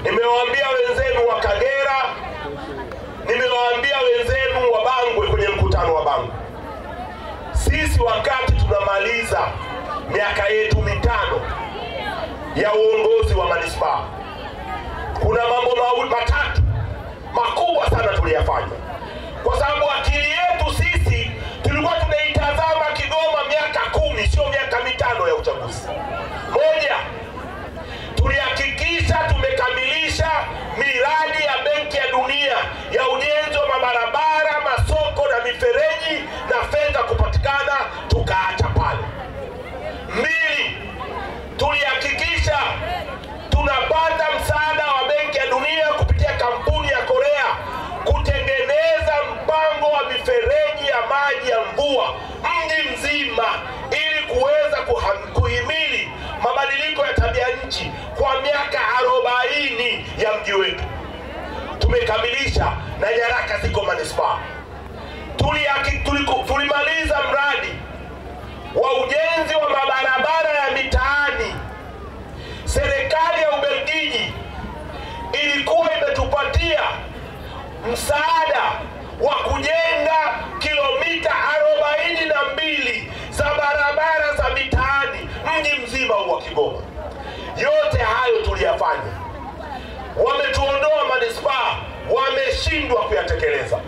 Nimewaambia wenzenu wa Kagera, nimewaambia wenzenu wa Bangwe kwenye mkutano wa Bangwe. Sisi wakati tunamaliza miaka yetu mitano ya uongozi wa manispaa, kuna mambo matatu makubwa sana tuliyafanya. Kwa sababu akili yetu sisi tulikuwa tunaitazama Kigoma miaka 10, sio miaka mitano ya uchaguzi. Moja, tulihakikisha tumekamilisha miradi ya Benki ya Dunia ya ujenzi wa mabarabara, masoko na mifereji na fedha kupatikana, tukaacha pale. Mbili, tulihakikisha tunapata msaada wa Benki ya Dunia kupitia kampuni ya Korea kutengeneza mpango wa mifereji ya maji ya mvua mji mzima ili kuweza kuhimili mabadiliko ya tabia nchi kwa miaka 40 ya mji wetu. Tumekamilisha na nyaraka ziko manispaa. Tulimaliza mradi wa ujenzi wa mabarabara ya mitaani. Serikali ya Ubelgiji ilikuwa imetupatia msaada wa kujenga kilomita 42 za barabara za mitaani mji mzima wa Kigoma. Yote hayo tuliyafanya. Wametuondoa manispaa, wameshindwa kuyatekeleza.